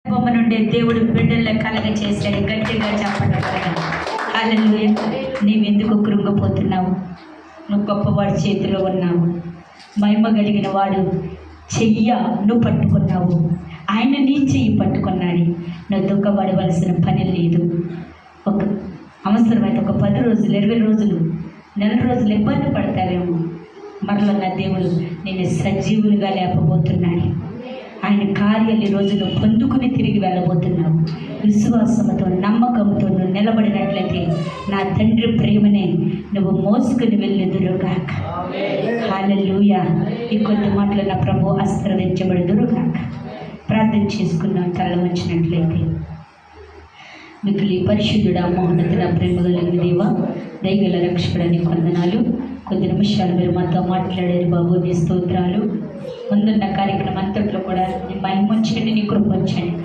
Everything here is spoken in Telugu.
బొమ్మ నుండి దేవుడు బిడ్డల్లో కలగ చేశాడు. గట్టిగా చెప్పడం హల్లెలూయా. నీవెందుకు కృంగిపోతున్నావు? నువ్వు గొప్పవాడి చేతిలో ఉన్నావు. మహిమ కలిగిన వాడు చెయ్య నువ్వు పట్టుకున్నావు. ఆయన నీ చెయ్యి పట్టుకున్నాడు. నువ్వు దుఃఖపడవలసిన పని లేదు. ఒక అవసరమైతే ఒక 10 రోజులు 20 రోజులు నెల రోజులు ఇబ్బంది పడతావేమో. మరల నా దేవుడు నేను సజీవులుగా లేపబోతున్నాడు. ఆయన కార్యాలు ఈ రోజు నువ్వు పొందుకుని తిరిగి వెళ్ళబోతున్నావు. విశ్వాసంతో నమ్మకంతో నువ్వు నిలబడినట్లయితే నా తండ్రి ప్రేమనే నువ్వు మోసుకుని వెళ్ళెదురుగాక. హల్లెలూయా. ఈ కొద్ది మాటలు నా ప్రభు ఆశీర్వదించబడుదురుగాక. ప్రార్థన చేసుకున్నాం. తల వచ్చినట్లయితే మిగిలి పరిశుద్ధుడా, మహోన్నతుడ, ప్రేమ కలిగిన దేవా, దయగల రక్షకుడని వందనాలు. కొద్ది నిమిషాలు మీరు మాతో మాట్లాడారు బాబు. నీ స్తోత్రాలు. ముందున్న కార్యక్రమం అంతట్లో కూడా నీ మహిమ ఉంచండి, నీ కృప ఉంచండి.